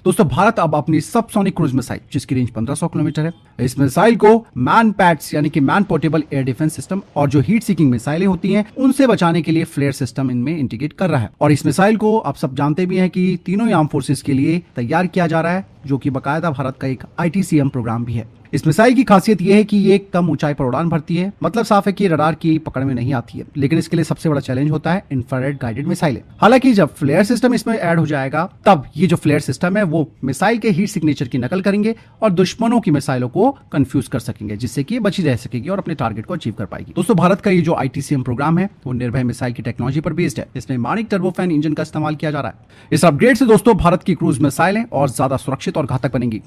दोस्तों भारत अब अपनी सबसोनिक क्रूज मिसाइल जिसकी रेंज 1500 किलोमीटर है, इस मिसाइल को मैन पैड्स यानी कि man portable air defence system और जो हीट सीकिंग मिसाइलें होती हैं उनसे बचाने के लिए फ्लेयर सिस्टम इनमें इंटीग्रेट कर रहा है। और इस मिसाइल को आप सब जानते भी हैं कि तीनों आर्म फोर्सेस के लिए तैयार किया जा रहा है, जो कि बाकायदा भारत का एक ITCM प्रोग्राम भी है। इस मिसाइल की खासियत यह है कि ये कम ऊंचाई पर उड़ान भरती है, मतलब साफ है कि रडार की पकड़ में नहीं आती है, लेकिन इसके लिए सबसे बड़ा चैलेंज होता है इंफ्रारेड गाइडेड मिसाइलें। हालांकि जब फ्लेयर सिस्टम इसमें ऐड हो जाएगा तब ये जो फ्लेयर सिस्टम है वो मिसाइल के हीट सिग्नेचर की नकल करेंगे और दुश्मनों की मिसाइलों को कंफ्यूज कर सकेंगे, जिससे कि बची रह सकेगी और अपने टारगेट को अचीव कर पाएगी। दोस्तों भारत का ये जो ITCM प्रोग्राम है वो निर्भय मिसाइल की टेक्नोलॉजी पर बेस्ड है। इसमें मानिक टर्बोफैन इंजन का इस्तेमाल किया जा रहा है। इस अपग्रेड से दोस्तों भारत की क्रूज मिसाइलें और ज्यादा सुरक्षित और घातक बनेंगी।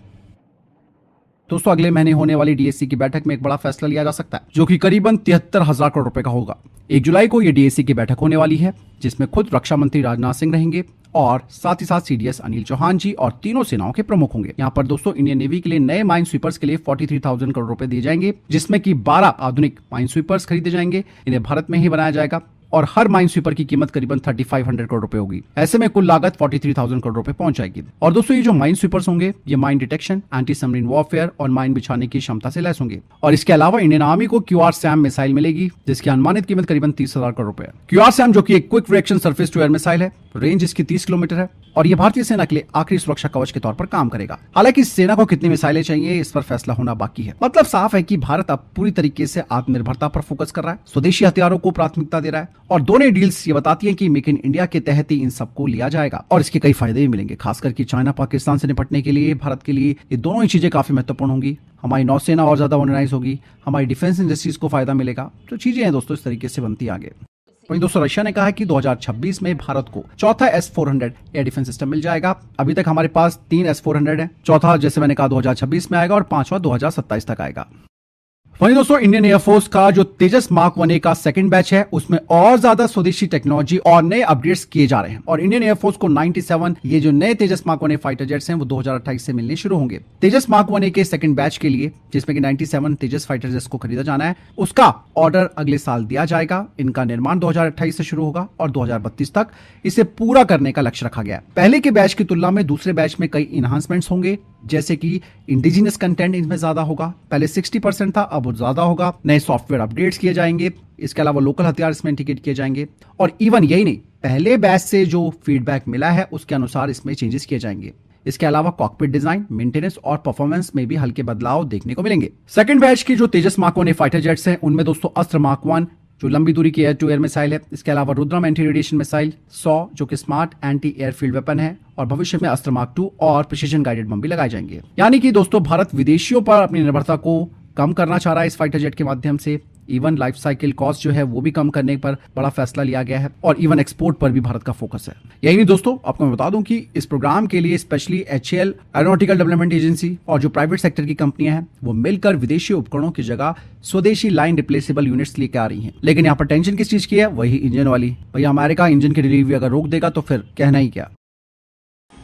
दोस्तों अगले महीने होने वाली DSC की बैठक में एक बड़ा फैसला लिया जा सकता है, जो कि करीबन 73,000 करोड़ रुपए का होगा। 1 जुलाई को यह DSC की बैठक होने वाली है, जिसमें खुद रक्षा मंत्री राजनाथ सिंह रहेंगे और साथ ही साथ CDS अनिल चौहान जी और तीनों सेनाओं के प्रमुख होंगे। यहाँ पर दोस्तों इंडियन नेवी के लिए नए माइन स्वीपर्स के लिए 43,000 करोड़ रुपए दिए जाएंगे, जिसमें कि 12 आधुनिक माइन स्वीपर्स खरीदे जाएंगे। इन्हें भारत में ही बनाया जाएगा और हर माइन स्वीपर की कीमत करीबन 3500 करोड़ रुपए होगी। ऐसे में कुल लागत 43,000 करोड़ रुपए पहुंच जाएगी। और दोस्तों ये जो माइन स्वीपर्स होंगे ये mine detection, anti submarine warfare और माइन बिछाने की क्षमता से लैस होंगे। और इसके अलावा इंडियन आर्मी को QRSAM मिसाइल मिलेगी, जिसकी अनुमानित कीमत करीबन 30,000 करोड़ रुपए है। QRSAM जो कि एक quick reaction surface to air missile है, रेंज इसकी 30 किलोमीटर है और ये भारतीय सेना के लिए आखिरी सुरक्षा कवच के तौर पर काम करेगा। हालांकि सेना को कितनी मिसाइलें चाहिए इस पर फैसला होना बाकी है। मतलब साफ है कि भारत अब पूरी तरीके से आत्मनिर्भरता पर फोकस कर रहा है, स्वदेशी हथियारों को प्राथमिकता दे रहा है और दोनों डील्स ये बताती हैं कि मेक इन इंडिया के तहत ही इन सबको लिया जाएगा और इसके कई फायदे भी मिलेंगे। खासकर कि चाइना पाकिस्तान से निपटने के लिए भारत के लिए ये दोनों ही चीजें काफी महत्वपूर्ण होंगी। हमारी नौसेना और ज्यादा मॉडर्नाइज होगी, हमारी डिफेंस इंडस्ट्रीज को फायदा मिलेगा। तो चीजें हैं दोस्तों इस तरीके से बनती आगे। वहीं दोस्तों रशिया ने कहा है कि 2026 में भारत को चौथा S-400 एयर डिफेंस सिस्टम मिल जाएगा। अभी तक हमारे पास 3 S-400 है, चौथा जैसे मैंने कहा 2026 में आएगा और पांचवा 2027 तक आएगा। वहीं दोस्तों इंडियन एयरफोर्स का जो तेजस मार्क 1A का सेकंड बैच है उसमें और ज्यादा स्वदेशी टेक्नोलॉजी और नए अपडेट्स किए जा रहे हैं और इंडियन एयरफोर्स को 97 ये जो नए तेजस मार्क 1A फाइटर जेट्स हैं वो 2028 से मिलने शुरू होंगे। तेजस मार्क 1A के सेकंड बैच के लिए, जिसमें कि 97 तेजस फाइटर जेट्स को खरीदा जाना है, उसका ऑर्डर अगले साल दिया जाएगा। इनका निर्माण 2028 से शुरू होगा और 2032 तक इसे पूरा करने का लक्ष्य रखा गया है। पहले के बैच की तुलना में दूसरे बैच में कई इनहांसमेंट्स होंगे, जैसे कि इंडिजिनस कंटेंट इनमें ज्यादा होगा। पहले 60% था, अब ज्यादा होगा। नए सॉफ्टवेयर अपडेट्स किए जाएंगे, इसके अलावा लोकल हथियार इसमें इंटीग्रेट किए जाएंगे और इवन यही नहीं, पहले बैच से जो फीडबैक मिला है उसके अनुसार इसमें चेंजेस किए जाएंगे। इसके अलावा कॉकपिट डिजाइन, मेंटेनेंस और परफॉर्मेंस में भी हल्के बदलाव देखने को मिलेंगे। सेकंड बैच की जो तेजस मार्क 1A फाइटर जेट्स हैं उनमें दोस्तों अस्त्र मार्क 1 जो लंबी दूरी की एयर टू एयर मिसाइल है, इसके अलावा रुद्रम एंटी रेडिएशन मिसाइल, 100 जो कि स्मार्ट एंटी एयरफील्ड वेपन है और भविष्य में अस्त्र मार्क 2 और प्रिसीजन गाइडेड बम भी लगाए जाएंगे। यानी कि दोस्तों भारत विदेशियों पर अपनी निर्भरता को कम करना चाह रहा है इस फाइटर जेट के माध्यम से। इवन लाइफ साइकिल कॉस्ट जो है वो भी कम करने पर बड़ा फैसला लिया गया है और इवन एक्सपोर्ट पर भी भारत का फोकस है। यही नहीं दोस्तों, आपको मैं बता दूं कि इस प्रोग्राम के लिए specially HAL aeronautical development agency और जो प्राइवेट सेक्टर की कंपनियां हैं वो मिलकर विदेशी उपकरणों की जगह स्वदेशी लाइन रिप्लेसेबल यूनिट्स लेके आ रही हैं। लेकिन यहाँ पर टेंशन किस चीज की है? वही इंजन वाली। भैया अमेरिका इंजन की डिलीवरी अगर रोक देगा तो फिर कहना ही क्या।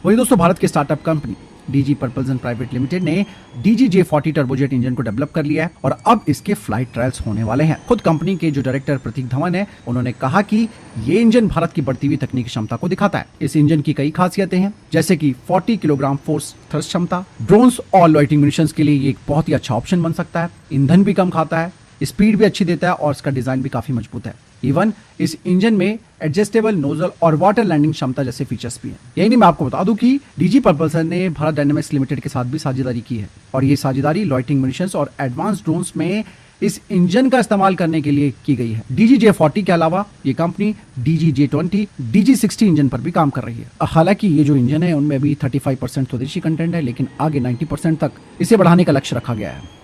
वही दोस्तों भारत के startup company DG Propulsion private limited ने DG-J40 टर्बोजेट इंजन को डेवलप कर लिया है और अब इसके फ्लाइट ट्रायल्स होने वाले हैं। खुद कंपनी के जो डायरेक्टर प्रतीक धवन है उन्होंने कहा कि ये इंजन भारत की बढ़ती हुई तकनीकी क्षमता को दिखाता है। इस इंजन की कई खासियतें हैं, जैसे कि 40 किलोग्राम फोर्स थ्रस्ट क्षमता, ड्रोन्स और लॉइटिंग मिशंस के लिए ये एक बहुत ही अच्छा ऑप्शन बन सकता है। ईंधन भी कम खाता है, स्पीड भी अच्छी देता है और इसका डिजाइन भी काफी मजबूत है। इवन इस इंजन में एडजस्टेबल नोजल और वाटर लैंडिंग क्षमता जैसे फीचर्स भी हैं। यही नहीं, मैं आपको बता दूं कि DG Propulsion ने भारत डायनामिक्स लिमिटेड के साथ भी साझेदारी की है और ये साझेदारी लॉइटिंग मिशंस और एडवांस ड्रोन्स में इस इंजन का इस्तेमाल करने के लिए की गई है। DG-J40 के अलावा ये कंपनी DG-J20, DG-60 इंजन पर भी काम कर रही है। हालांकि ये जो इंजन है उनमें भी 35% स्वदेशी कंटेंट है, लेकिन आगे 90% तक इसे बढ़ाने का लक्ष्य रखा गया है।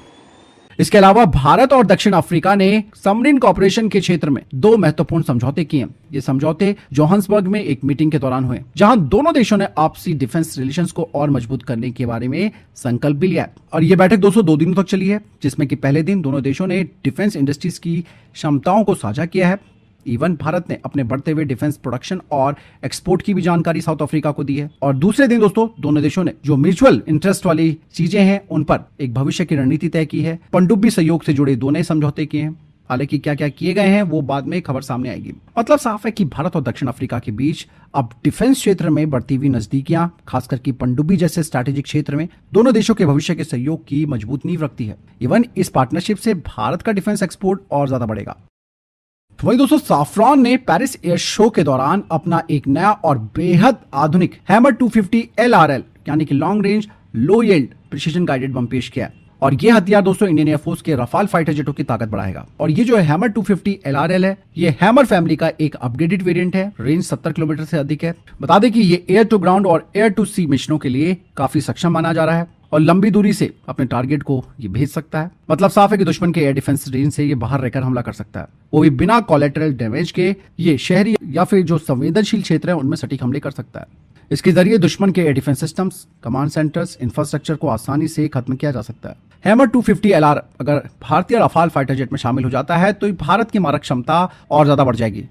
इसके अलावा भारत और दक्षिण अफ्रीका ने सबमरीन कॉपरेशन के क्षेत्र में 2 महत्वपूर्ण समझौते किए। ये समझौते जोहान्सबर्ग में एक मीटिंग के दौरान हुए, जहां दोनों देशों ने आपसी डिफेंस रिलेशंस को और मजबूत करने के बारे में संकल्प भी लिया। और ये बैठक 202 दिनों तक चली है, जिसमें कि पहले दिन दोनों देशों ने डिफेंस इंडस्ट्रीज की क्षमताओं को साझा किया है। इवन भारत ने अपने बढ़ते हुए डिफेंस प्रोडक्शन और एक्सपोर्ट की भी जानकारी साउथ अफ्रीका को दी है। और दूसरे दिन दोस्तों दोनों देशों ने जो म्यूचुअल इंटरेस्ट वाली चीजें हैं उन पर एक भविष्य की रणनीति तय की है। पनडुब्बी सहयोग से जुड़े 2 नए समझौते किए हैं। हालांकि क्या क्या किए गए हैं वो बाद में खबर सामने आएगी। मतलब साफ है कि भारत और दक्षिण अफ्रीका के बीच अब डिफेंस क्षेत्र में बढ़ती हुई नजदीकियां, खासकर की पनडुब्बी जैसे स्ट्रैटेजिक क्षेत्र में दोनों देशों के भविष्य के सहयोग की मजबूत नींव रखती है। इवन इस पार्टनरशिप से भारत का डिफेंस एक्सपोर्ट और ज्यादा बढ़ेगा। तो वही दोस्तों, साफ्रॉन ने पेरिस एयर शो के दौरान अपना एक नया और बेहद आधुनिक हैमर 250 LRL यानी कि लॉन्ग रेंज लो यील्ड प्रिसीजन गाइडेड बम पेश किया। और ये हथियार दोस्तों इंडियन एयरफोर्स के रफाल फाइटर जेटों की ताकत बढ़ाएगा। और ये जो हैमर 250 LRL है, ये हैमर फैमिली का एक अपग्रेडेड वेरिएंट है। रेंज 70 किलोमीटर से अधिक है। बता दें कि ये एयर टू ग्राउंड और एयर टू सी मिशनों के लिए काफी सक्षम माना जा रहा है और लंबी दूरी से अपने टारगेट को ये भेज सकता है। मतलब साफ है कि दुश्मन के एयर डिफेंस रेंज से ये बाहर रहकर हमला कर सकता है, वो भी बिना कोलैटरल डैमेज के। ये शहरी या फिर जो संवेदनशील क्षेत्र है उनमें सटीक हमले कर सकता है। इसके जरिए दुश्मन के air defence systems, command centres, infrastructure को आसानी से खत्म किया जा सकता है। हैमर 250 LR अगर भारतीय रफाल फाइटर जेट में शामिल हो जाता है तो भारत की मारक क्षमता और ज्यादा बढ़ जाएगी।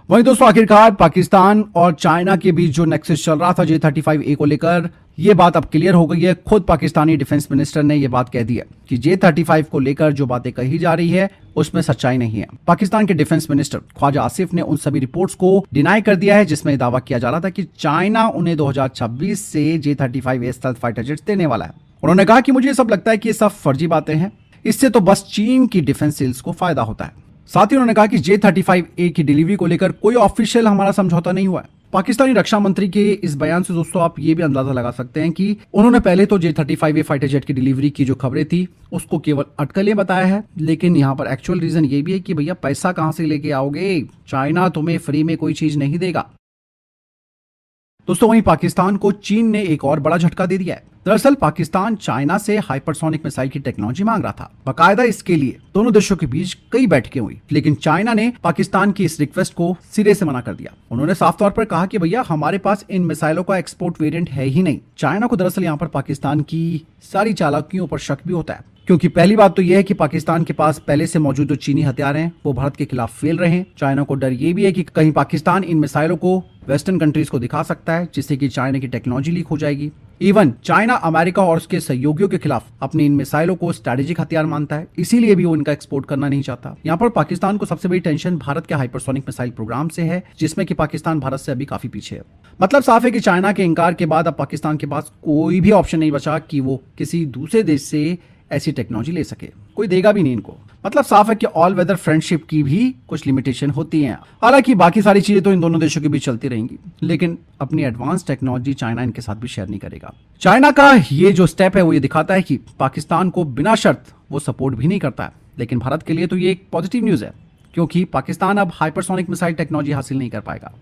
वहीं दोस्तों, आखिरकार पाकिस्तान और चाइना के बीच जो नेक्सस चल रहा था J-35A को लेकर, ये बात अब क्लियर हो गई है। खुद पाकिस्तानी डिफेंस मिनिस्टर ने ये बात कह दी है कि J-35 को लेकर जो बातें कही जा रही है उसमें सच्चाई नहीं है। पाकिस्तान के डिफेंस मिनिस्टर ख्वाजा आसिफ ने उन सभी रिपोर्ट्स को डिनाई कर दिया है जिसमें दावा किया जा रहा था कि चाइना उन्हें 2026 से J-35A स्टेल्थ फाइटर जेट्स देने वाला है। उन्होंने कहा कि मुझे सब लगता है कि ये सब फर्जी बातें हैं, इससे तो बस चीन की डिफेंस सेल्स को फायदा होता है। साथ ही उन्होंने कहा कि J-35A की डिलीवरी को लेकर कोई ऑफिशियल हमारा समझौता नहीं हुआ है। पाकिस्तानी रक्षा मंत्री के इस बयान से दोस्तों आप ये भी अंदाजा लगा सकते हैं कि उन्होंने पहले तो J-35A फाइटर जेट की डिलीवरी की जो खबरें थी उसको केवल अटकलें बताया है, लेकिन यहाँ पर एक्चुअल रीजन ये भी है कि भैया पैसा कहां से लेके आओगे, चाइना तुम्हें फ्री में कोई चीज नहीं देगा। दोस्तों, वहीं पाकिस्तान को चीन ने एक और बड़ा झटका दे दिया है। दरअसल पाकिस्तान चाइना से हाइपरसोनिक मिसाइल की टेक्नोलॉजी मांग रहा था। बाकायदा इसके लिए दोनों देशों के बीच कई बैठकें हुई, लेकिन चाइना ने पाकिस्तान की इस रिक्वेस्ट को सिरे से मना कर दिया। उन्होंने साफ तौर पर कहा कि भैया हमारे पास इन मिसाइलों का एक्सपोर्ट वेरिएंट है ही नहीं। चाइना को दरअसल यहाँ पर पाकिस्तान की सारी चालाकियों पर शक भी होता है, क्योंकि पहली बात तो यह है कि पाकिस्तान के पास पहले से मौजूद जो चीनी हथियार हैं वो भारत के खिलाफ फेल रहे हैं। चाइना को डर ये भी है कि कहीं पाकिस्तान इन मिसाइलों को वेस्टर्न कंट्रीज को दिखा सकता है, जिससे कि चाइना की टेक्नोलॉजी लीक हो जाएगी। इवन चाइना अमेरिका और उसके सहयोगियों के खिलाफ अपनी इन मिसाइलों को स्ट्रैटेजिक हथियार मानता है, इसीलिए भी वो इनका एक्सपोर्ट करना नहीं चाहता। यहाँ पर पाकिस्तान को सबसे बड़ी टेंशन भारत के हाइपरसोनिक मिसाइल प्रोग्राम से है, जिसमें कि पाकिस्तान भारत से अभी काफी पीछे है। मतलब साफ है कि चाइना के इनकार के बाद अब पाकिस्तान के पास कोई भी ऑप्शन नहीं बचा कि वो किसी दूसरे देश से ऐसी टेक्नोलॉजी ले सके, कोई देगा भी नहीं इनको। मतलब साफ है कि ऑल वेदर फ्रेंडशिप की भी कुछ लिमिटेशन होती हैं। हालांकि बाकी सारी चीजें तो इन दोनों देशों के बीच चलती रहेंगी, लेकिन अपनी एडवांस टेक्नोलॉजी चाइना इनके साथ भी शेयर नहीं करेगा। चाइना का ये जो स्टेप है वो ये दिखाता है कि पाकिस्तान को बिना शर्त वो सपोर्ट भी नहीं करता है। लेकिन भारत के लिए तो ये एक पॉजिटिव न्यूज है, क्योंकि पाकिस्तान अब हाइपरसोनिक मिसाइल टेक्नोलॉजी हासिल नहीं कर पाएगा।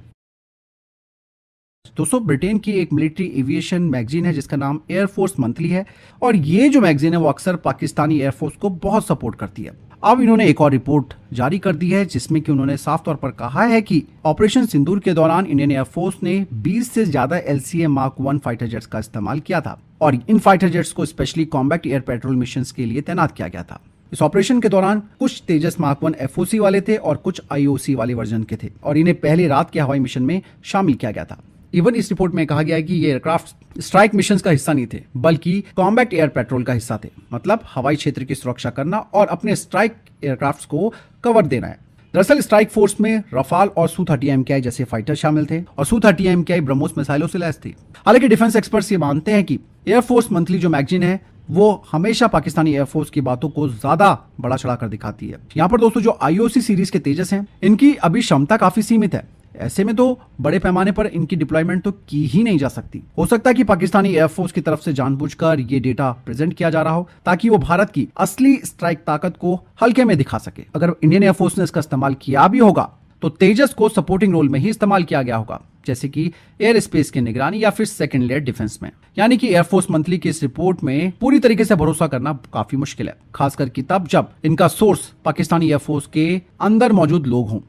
दोस्तों, ब्रिटेन की एक मिलिट्री एविएशन मैगजीन है जिसका नाम एयरफोर्स मंथली है, और ये जो मैगजीन है वो अक्सर पाकिस्तानी एयरफोर्स को बहुत सपोर्ट करती है। अब इन्होंने एक और रिपोर्ट जारी कर दी है जिसमें कि उन्होंने साफ तौर पर कहा है कि ऑपरेशन सिंदूर के दौरान इंडियन एयरफोर्स ने 20 से ज्यादा LCA Mark 1 फाइटर जेट्स का इस्तेमाल किया था, और इन फाइटर जेट्स को specially combat air petrol missions के लिए तैनात किया गया था। इस ऑपरेशन के दौरान कुछ तेजस Mark 1 FOC वाले थे और कुछ IOC वाले वर्जन के थे, और इन्हें पहले रात के हवाई मिशन में शामिल किया गया था। इवन इस रिपोर्ट में कहा गया है कि ये एयरक्राफ्ट स्ट्राइक मिशंस का हिस्सा नहीं थे, बल्कि कॉम्बैट एयर पेट्रोल का हिस्सा थे। मतलब हवाई क्षेत्र की सुरक्षा करना और अपने स्ट्राइक एयरक्राफ्ट को कवर देना है। दरअसल स्ट्राइक फोर्स में रफाल और Su-30 MKI जैसे फाइटर शामिल थे, और Su-30 MKI ब्रह्मोस मिसाइलों से लैस थी। हालांकि डिफेंस एक्सपर्ट्स ये मानते हैं कि एयरफोर्स मंथली जो मैगजीन है वो हमेशा पाकिस्तानी एयरफोर्स की बातों को ज्यादा बड़ा चढ़ाकर दिखाती है। यहाँ पर दोस्तों जो IOC सीरीज के तेजस हैं, इनकी अभी क्षमता काफी सीमित है। ऐसे में तो बड़े पैमाने पर इनकी डिप्लॉयमेंट तो की ही नहीं जा सकती। हो सकता है कि पाकिस्तानी एयरफोर्स की तरफ से जानबूझकर ये डेटा प्रेजेंट किया जा रहा हो ताकि वो भारत की असली स्ट्राइक ताकत को हल्के में दिखा सके। अगर इंडियन एयरफोर्स ने इसका इस्तेमाल किया भी होगा तो तेजस को सपोर्टिंग रोल में ही इस्तेमाल किया गया होगा, जैसे कि एयर स्पेस की निगरानी या फिर सेकंड लेयर डिफेंस में। यानी कि एयरफोर्स मंथली की इस रिपोर्ट में पूरी तरीके से भरोसा करना काफी मुश्किल है, खासकर कि तब जब इनका सोर्स पाकिस्तानी एयरफोर्स के अंदर मौजूद लोग हों।